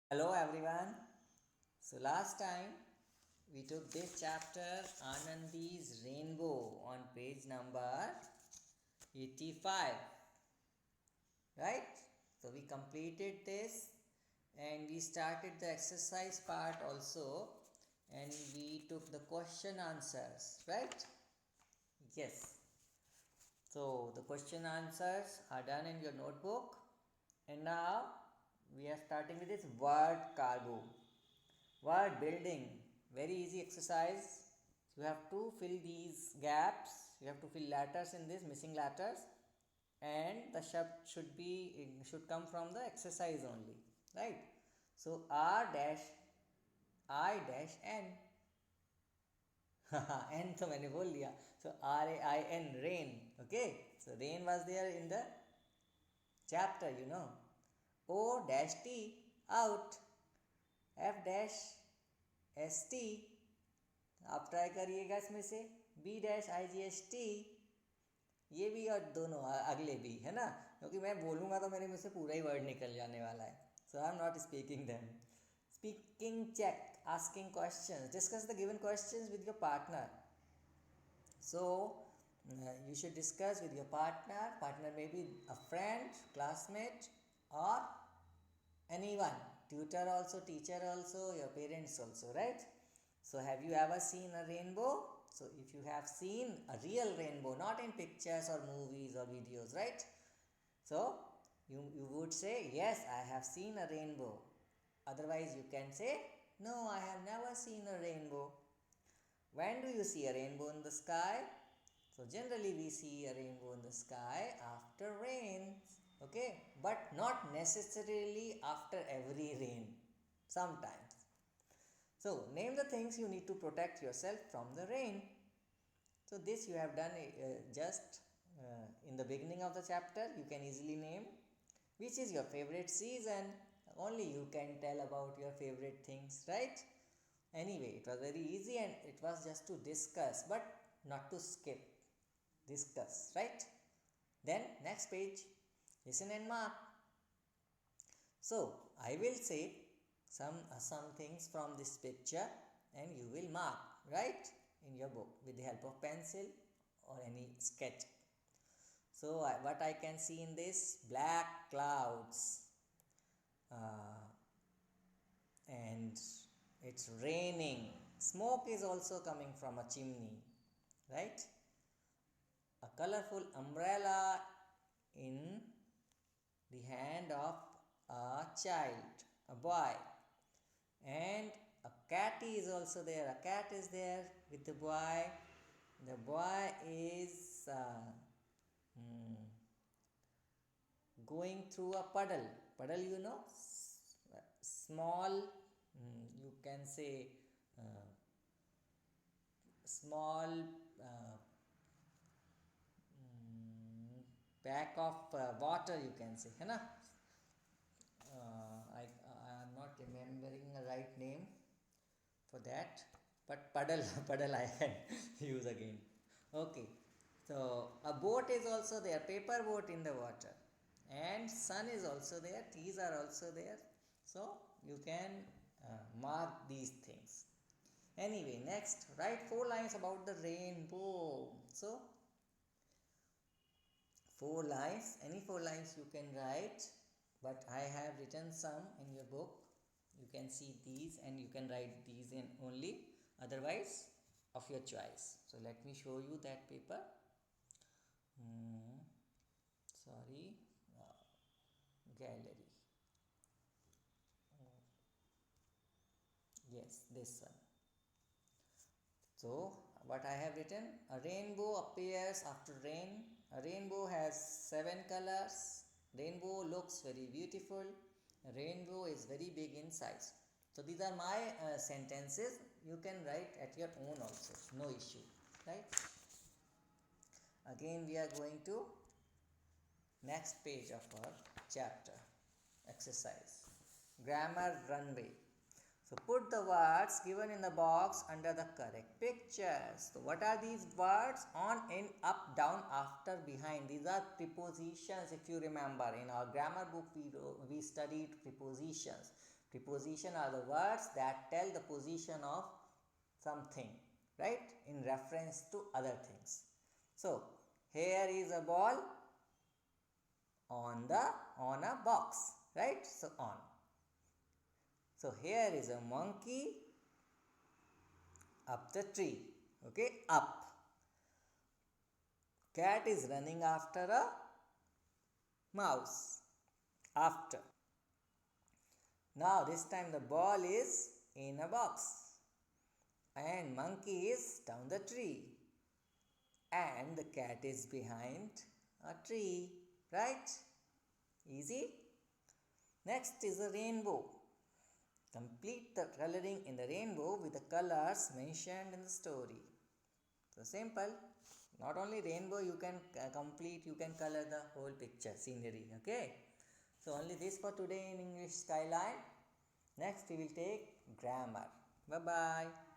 Hello everyone. So last time we took this chapter Anandi's Rainbow on page number 85, right? So we completed this and we started the exercise part also, and we took the question answers, right? Yes. So the question answers are done in your notebook, and now we are starting with this word cargo. Word building, very easy exercise. You have to fill these gaps. You have to fill letters in this missing letters, and the should come from the exercise only, right? So R dash I dash N. N तो मैंने बोल दिया. So RAIN rain. Okay. So rain was there in the chapter. O dash T out. F dash ST. आप try करिएगा इसमें से. B dash IGST. ये भी और दोनों अगले भी है ना, क्योंकि मैं बोलूँगा तो मेरे मुँह से पूरा ही वर्ड निकल जाने वाला है. So I am not speaking them. Speaking check, asking question, discuss the given question with your partner. So you should discuss with your partner may be a friend, classmate, or anyone, tutor also, teacher also, your parents also, right? So have you ever seen a rainbow? So if you have seen a real rainbow, not in pictures or movies or videos, right? So you would say yes, I have seen a rainbow. Otherwise you can say no, I have never seen a rainbow. When do you see a rainbow in the sky? So generally we see a rainbow in the sky after rain, okay, but not necessarily after every rain, sometimes. So name the things you need to protect yourself from the rain. So this you have done just in the beginning of the chapter. You can easily name which is your favorite season. Only you can tell about your favorite things, right? Anyway, it was very easy and it was just to discuss, but not to skip. Discuss, right? Then next page, listen and mark. So I will say some things from this picture and you will mark, right, in your book with the help of pencil or any sketch. So what I can see in this, black clouds, uh, and it's raining. Smoke is also coming from a chimney, right? A colorful umbrella in the hand of a child, a boy, and a cat is also there. A cat is there with the boy. The boy is going through a puddle. Puddle, small. You can say small uh, pack of water. You can say, है ना? I am not remembering the right name for that, but puddle puddle I can use again. Okay, so a boat is also there, paper boat in the water, and sun is also there, trees are also there. So you can mark these things. Anyway, next, write 4 lines about the rainbow. So 4 lines, any 4 lines you can write, but I have written some in your book. You can see these and you can write these in only, otherwise of your choice. So let me show you that paper. Sorry, gallery. Yes, this one. So what I have written, a rainbow appears after rain. A rainbow has 7 colors. Rainbow looks very beautiful. A rainbow is very big in size. So these are my sentences. You can write at your own also, no issue, right? Again we are going to next page of our chapter exercise, grammar runway. So put the words given in the box under the correct pictures. So what are these words? On, in, up, down, after, behind. These are prepositions. If you remember, in our grammar book we studied prepositions. Preposition are the words that tell the position of something, right, in reference to other things. So here is a ball on a box, right? So on. So here is a monkey up the tree. Okay, up. Cat is running after a mouse. After. Now this time the ball is in a box and monkey is down the tree and the cat is behind a tree, right? Easy. Next is a rainbow. Complete the coloring in the rainbow with the colors mentioned in the story. So simple. Not only rainbow, you can you can color the whole picture, scenery. Okay. So only this for today in English Skyline. Next we will take grammar. Bye bye.